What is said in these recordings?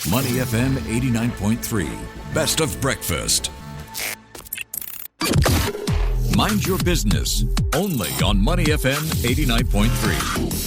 Money FM 89.3. Best of breakfast. Mind your business. Only on Money FM 89.3.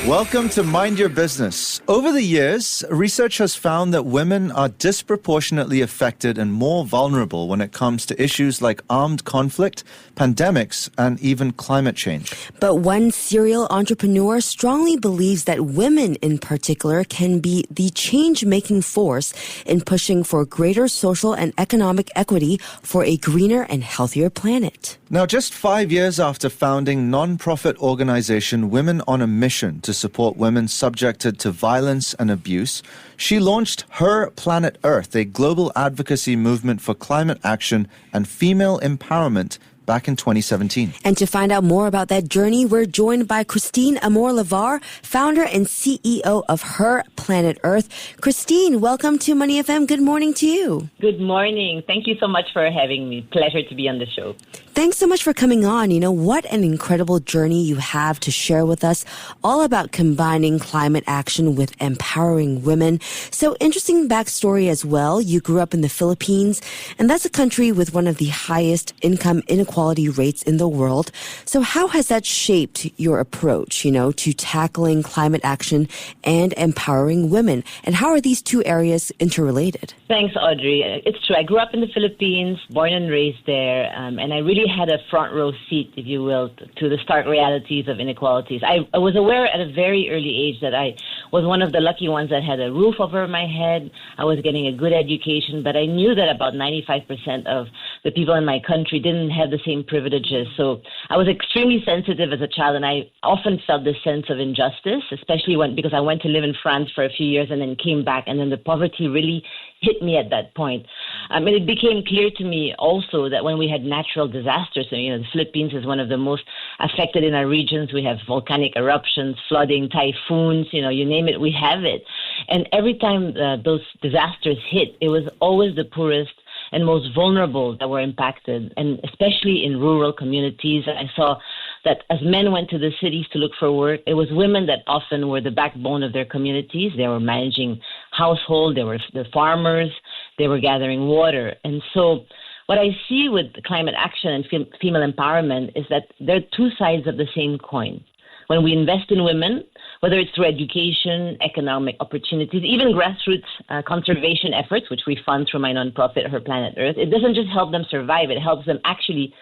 Welcome to Mind Your Business. Over the years, research has found that women are disproportionately affected and more vulnerable when it comes to issues like armed conflict, pandemics, and even climate change. But one serial entrepreneur strongly believes that women in particular can be the change-making force in pushing for greater social and economic equity for a greener and healthier planet. Now, just 5 years after founding non-profit organization Women on a Mission to support women subjected to violence and abuse, she launched Her Planet Earth, a global advocacy movement for climate action and female empowerment back in 2017. And to find out more about that journey, we're joined by Christine Amour-Levar, founder and CEO of Her Planet Earth. Christine, welcome to Money FM. Good morning to you. Good morning. Thank you so much for having me. Pleasure to be on the show. Thanks so much for coming on. You know, what an incredible journey you have to share with us, all about combining climate action with empowering women. So interesting backstory as well. You grew up in the Philippines, and that's a country with one of the highest income inequality rates in the world. So how has that shaped your approach, to tackling climate action and empowering women? And how are these two areas interrelated? Thanks, Audrey. It's true. I grew up in the Philippines, born and raised there, and I really had a front row seat, if you will, to the stark realities of inequalities. I was aware at a very early age that I was one of the lucky ones that had a roof over my head. I was getting a good education, but I knew that about 95% of the people in my country didn't have the same privileges. So I was extremely sensitive as a child, and I often felt this sense of injustice, especially because I went to live in France for a few years and then came back, and then the poverty really hit me at that point. And it became clear to me also that when we had natural disasters, so, the Philippines is one of the most affected in our regions. We have volcanic eruptions, flooding, typhoons, you name it, we have it. And every time those disasters hit, it was always the poorest and most vulnerable that were impacted, and especially in rural communities. I saw that as men went to the cities to look for work, it was women that often were the backbone of their communities. They were managing household, they were the farmers, they were gathering water. And so what I see with climate action and female empowerment is that they're two sides of the same coin. When we invest in women, whether it's through education, economic opportunities, even grassroots conservation efforts, which we fund through my nonprofit, Her Planet Earth, it doesn't just help them survive, it helps them actually,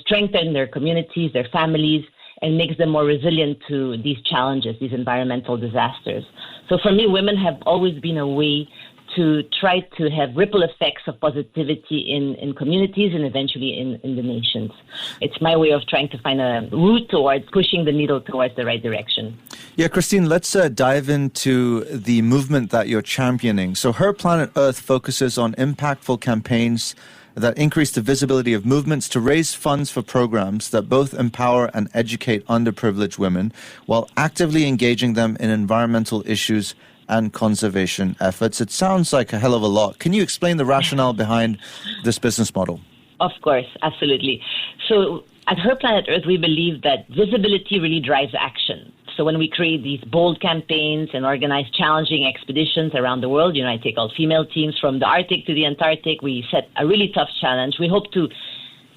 strengthen their communities, their families, and makes them more resilient to these challenges, these environmental disasters. So for me, women have always been a way to try to have ripple effects of positivity in communities and eventually in the nations. It's my way of trying to find a route towards pushing the needle towards the right direction. Yeah, Christine, let's dive into the movement that you're championing. So Her Planet Earth focuses on impactful campaigns that increase the visibility of movements to raise funds for programs that both empower and educate underprivileged women while actively engaging them in environmental issues and conservation efforts. It sounds like a hell of a lot. Can you explain the rationale behind this business model? Of course, absolutely. So at Her Planet Earth, we believe that visibility really drives action. So when we create these bold campaigns and organize challenging expeditions around the world, I take all female teams from the Arctic to the Antarctic. We set a really tough challenge. We hope to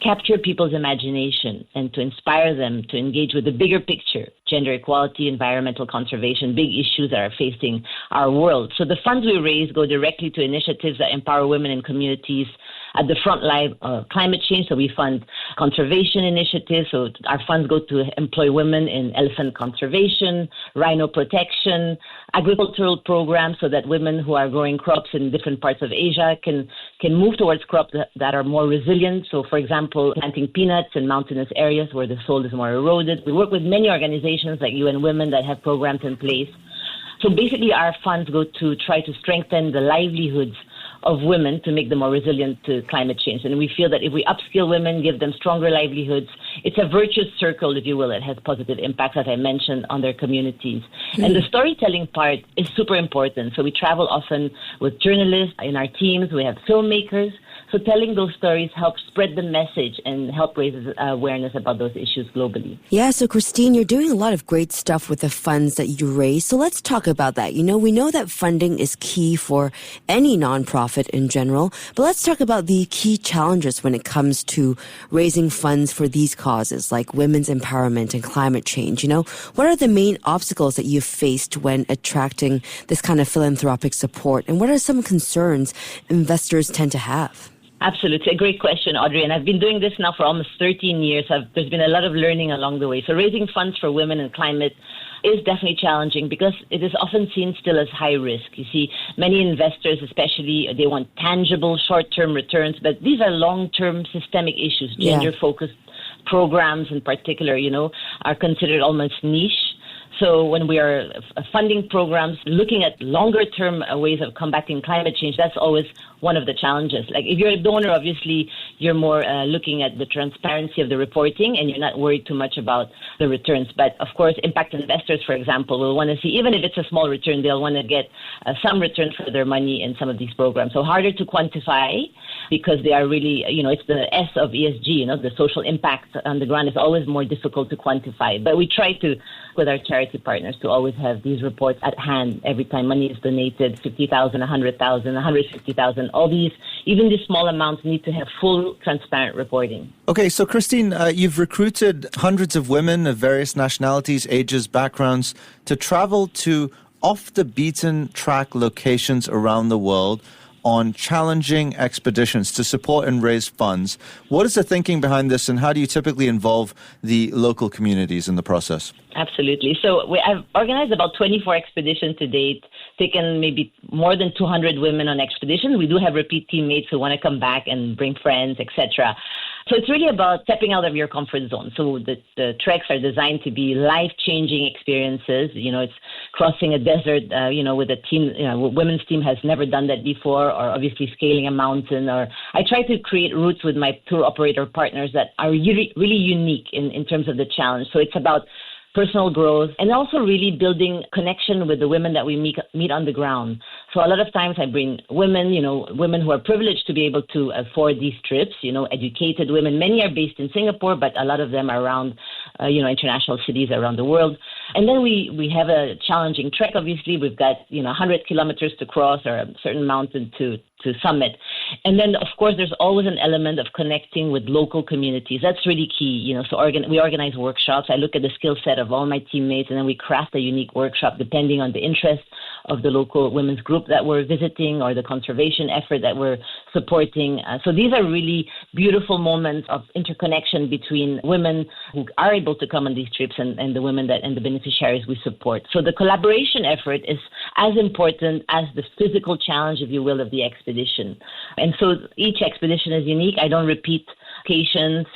capture people's imagination and to inspire them to engage with the bigger picture, gender equality, environmental conservation, big issues that are facing our world. So the funds we raise go directly to initiatives that empower women in communities at the front line of climate change. So we fund conservation initiatives. So our funds go to employ women in elephant conservation, rhino protection, agricultural programs so that women who are growing crops in different parts of Asia can move towards crops that are more resilient. So, for example, planting peanuts in mountainous areas where the soil is more eroded. We work with many organizations like UN Women that have programs in place. So basically our funds go to try to strengthen the livelihoods of women to make them more resilient to climate change. And we feel that if we upskill women, give them stronger livelihoods, it's a virtuous circle, if you will. It has positive impacts, as I mentioned, on their communities. And the storytelling part is super important. So we travel often with journalists in our teams. We have filmmakers. So So telling those stories helps spread the message and help raise awareness about those issues globally. Yeah, so Christine, you're doing a lot of great stuff with the funds that you raise. So let's talk about that. We know that funding is key for any nonprofit in general, but let's talk about the key challenges when it comes to raising funds for these causes like women's empowerment and climate change. What are the main obstacles that you've faced when attracting this kind of philanthropic support, and what are some concerns investors tend to have? Absolutely. A great question, Audrey. And I've been doing this now for almost 13 years. There's been a lot of learning along the way. So raising funds for women and climate is definitely challenging because it is often seen still as high risk. You see, many investors, especially, they want tangible short-term returns, but these are long-term systemic issues. Gender-focused programs in particular, are considered almost niche. So when we are funding programs, looking at longer-term ways of combating climate change, that's always one of the challenges. Like if you're a donor, obviously, you're more looking at the transparency of the reporting and you're not worried too much about the returns. But of course, impact investors, for example, will want to see, even if it's a small return, they'll want to get some return for their money in some of these programs. So harder to quantify because they are really, it's the S of ESG, the social impact on the ground is always more difficult to quantify. But we try to, with our charity partners, to always have these reports at hand every time money is donated, 50,000, 100,000, 150,000. All these, even these small amounts, need to have full, transparent reporting. Okay, so Christine, you've recruited hundreds of women of various nationalities, ages, backgrounds to travel to off-the-beaten-track locations around the world on challenging expeditions to support and raise funds. What is the thinking behind this, and how do you typically involve the local communities in the process? Absolutely. So I've organized about 24 expeditions to date, taken maybe more than 200 women on expeditions. We do have repeat teammates who want to come back and bring friends, etc. So it's really about stepping out of your comfort zone. So the treks are designed to be life-changing experiences. It's crossing a desert, with a team, women's team has never done that before, or obviously scaling a mountain. Or I try to create routes with my tour operator partners that are really unique in terms of the challenge. So it's about personal growth, and also really building connection with the women that we meet on the ground. So a lot of times I bring women, women who are privileged to be able to afford these trips, educated women. Many are based in Singapore, but a lot of them are around, international cities around the world. And then we have a challenging trek, obviously. We've got, 100 kilometers to cross or a certain mountain to summit. And then, of course, there's always an element of connecting with local communities. That's really key, So we organize workshops. I look at the skill set of all my teammates, and then we craft a unique workshop depending on the interest of the local women's group that we're visiting or the conservation effort that we're supporting. So these are really beautiful moments of interconnection between women who are able to come on these trips and the women and the beneficiaries we support. So the collaboration effort is as important as the physical challenge, if you will, of the expedition. And so each expedition is unique. I don't repeat locations,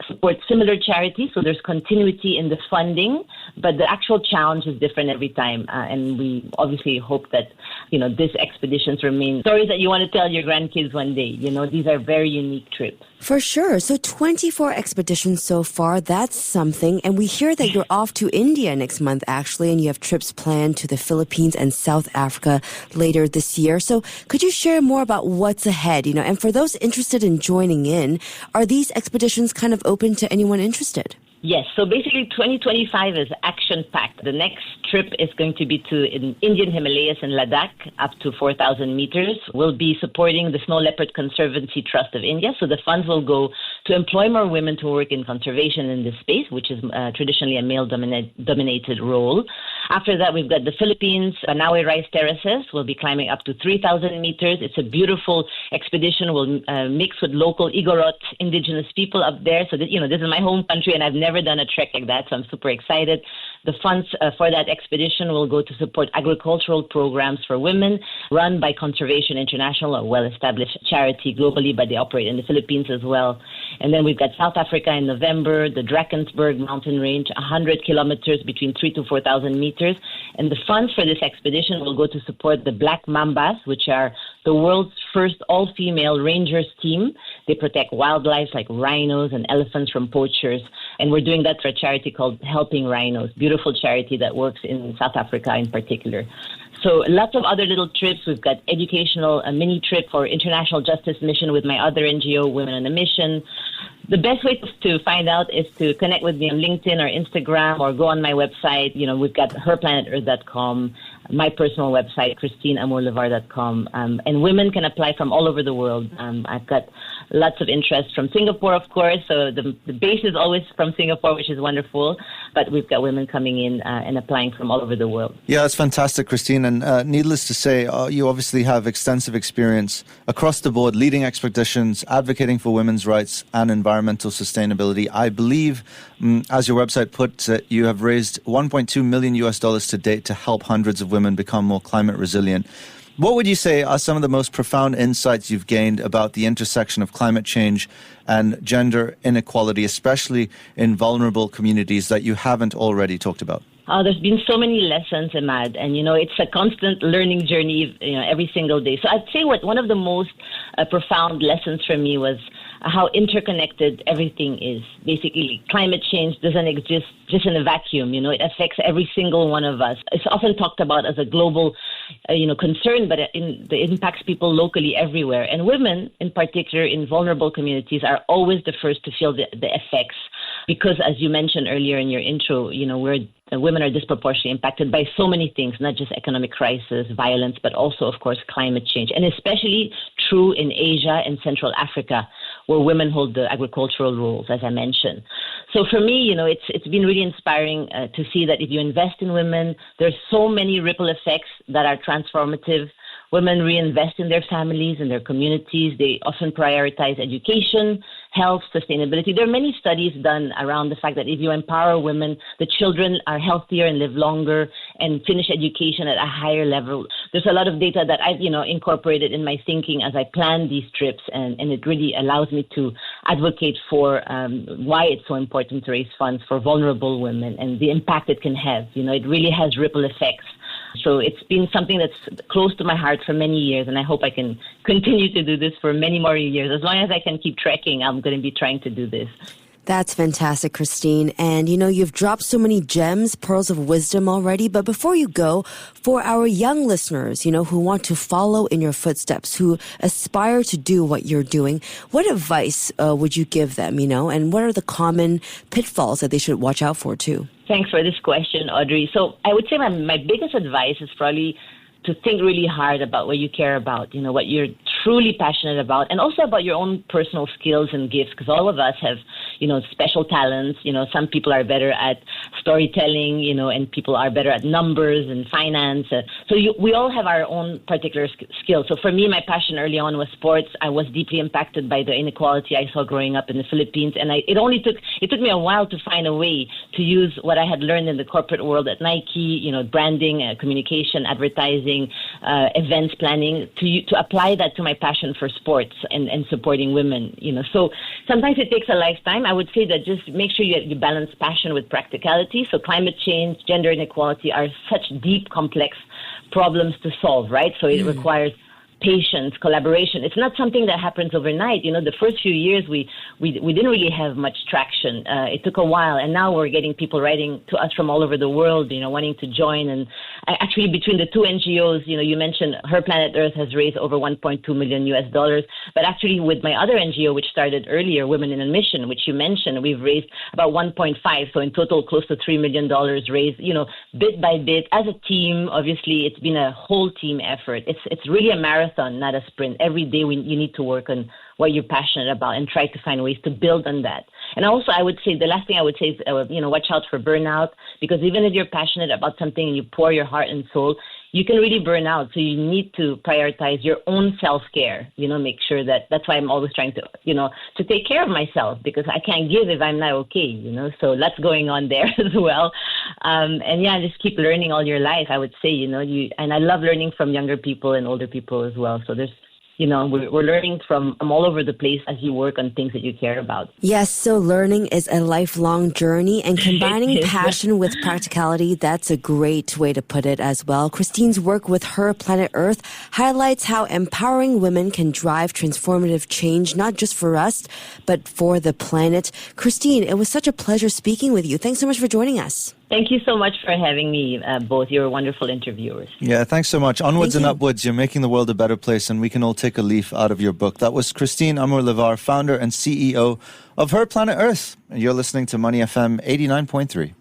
support similar charities, so there's continuity in the funding, but the actual challenge is different every time. And we obviously hope that, these expeditions remain stories that you want to tell your grandkids one day. These are very unique trips. For sure. So 24 expeditions so far, that's something. And we hear that you're off to India next month, actually, and you have trips planned to the Philippines and South Africa later this year. So could you share more about what's ahead? And for those interested in joining in, are these expeditions kind of open to anyone interested? Yes. So basically 2025 is action-packed. The next trip is going to be to Indian Himalayas in Ladakh, up to 4,000 meters. We'll be supporting the Snow Leopard Conservancy Trust of India. So the funds will go to employ more women to work in conservation in this space, which is traditionally a male-dominated role. After that, we've got the Philippines, Banawe Rice Terraces. We'll be climbing up to 3,000 meters. It's a beautiful expedition. We'll mix with local Igorot indigenous people up there. So, this is my home country, and I've never done a trek like that, so I'm super excited. The funds for that expedition will go to support agricultural programs for women run by Conservation International, a well-established charity globally, but they operate in the Philippines as well. And then we've got South Africa in November, the Drakensberg mountain range, 100 kilometers between 3,000 to 4,000 meters. And the funds for this expedition will go to support the black mambas, which are the world's first all-female rangers team. They protect wildlife like rhinos and elephants from poachers. And we're doing that for a charity called Helping Rhinos, beautiful charity that works in South Africa in particular. So lots of other little trips. We've got a mini trip for International Justice Mission with my other NGO, Women on a Mission. The best way to find out is to connect with me on LinkedIn or Instagram or go on my website. We've got herplanetearth.com, my personal website, ChristineAmour-Levar.com. And women can apply from all over the world. I've got lots of interest from Singapore, of course. So the base is always from Singapore, which is wonderful. But we've got women coming in and applying from all over the world. Yeah, that's fantastic, Christine. And needless to say, you obviously have extensive experience across the board, leading expeditions, advocating for women's rights and environmental sustainability. I believe, as your website puts it, you have raised $1.2 million to date to help hundreds of women become more climate resilient. What would you say are some of the most profound insights you've gained about the intersection of climate change and gender inequality, especially in vulnerable communities, that you haven't already talked about? There's been so many lessons, Ahmad, and it's a constant learning journey, every single day. So I'd say one of the most profound lessons for me was how interconnected everything is. Basically, climate change doesn't exist just in a vacuum. It affects every single one of us. It's often talked about as a global, concern, but it impacts people locally everywhere. And women, in particular, in vulnerable communities, are always the first to feel the effects. Because, as you mentioned earlier in your intro, women are disproportionately impacted by so many things, not just economic crisis, violence, but also, of course, climate change. And especially true in Asia and Central Africa, where women hold the agricultural roles, as I mentioned. So for me, it's been really inspiring to see that if you invest in women, there's so many ripple effects that are transformative. Women reinvest in their families and their communities. They often prioritize education, health, sustainability. There are many studies done around the fact that if you empower women, the children are healthier and live longer and finish education at a higher level. There's a lot of data that I've, incorporated in my thinking as I plan these trips, and it really allows me to advocate for why it's so important to raise funds for vulnerable women and the impact it can have. It really has ripple effects. So it's been something that's close to my heart for many years, and I hope I can continue to do this for many more years. As long as I can keep trekking, I'm going to be trying to do this. That's fantastic, Christine. And, you've dropped so many gems, pearls of wisdom already. But before you go, for our young listeners, who want to follow in your footsteps, who aspire to do what you're doing, what advice would you give them, and what are the common pitfalls that they should watch out for, too? Thanks for this question, Audrey. So I would say my biggest advice is probably to think really hard about what you care about, what you're truly passionate about, and also about your own personal skills and gifts, because all of us have, special talents. Some people are better at storytelling, and people are better at numbers and finance. We all have our own particular skills. So for me, my passion early on was sports. I was deeply impacted by the inequality I saw growing up in the Philippines, and it took me a while to find a way to use what I had learned in the corporate world at Nike, branding, communication, advertising, events planning, to apply that to my passion for sports and supporting women. So sometimes it takes a lifetime. I would say that just make sure you balance passion with practicality. So climate change, gender inequality are such deep, complex problems to solve, right? So it requires patience, collaboration. It's not something that happens overnight. The first few years we didn't really have much traction. It took a while, and now we're getting people writing to us from all over the world, wanting to join. And actually, between the two NGOs, you mentioned Her Planet Earth has raised over $1.2 million, but actually with my other NGO, which started earlier, Women in a Mission, which you mentioned, we've raised about 1.5. So in total, close to $3 million raised, bit by bit as a team. Obviously, it's been a whole team effort. It's really a marathon, not a sprint. Every day you need to work on what you're passionate about and try to find ways to build on that. And also, I would say the last thing I would say is, watch out for burnout, because even if you're passionate about something and you pour your heart and soul, you can really burn out. So you need to prioritize your own self-care, make sure that's why I'm always trying to, to take care of myself, because I can't give if I'm not okay, so that's going on there as well. Just keep learning all your life, I would say, and I love learning from younger people and older people as well. So there's we're learning from all over the place as you work on things that you care about. Yes, so learning is a lifelong journey, and combining passion with practicality, that's a great way to put it as well. Christine's work with Her Planet Earth highlights how empowering women can drive transformative change, not just for us, but for the planet. Christine, it was such a pleasure speaking with you. Thanks so much for joining us. Thank you so much for having me, both. You're wonderful interviewers. Yeah, thanks so much. Onwards and upwards, you're making the world a better place, and we can all take a leaf out of your book. That was Christine Amour-Levar, founder and CEO of Her Planet Earth. You're listening to Money FM 89.3.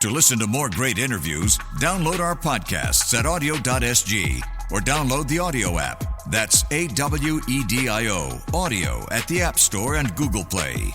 To listen to more great interviews, download our podcasts at audio.sg or download the audio app. That's AWEDIO, audio at the App Store and Google Play.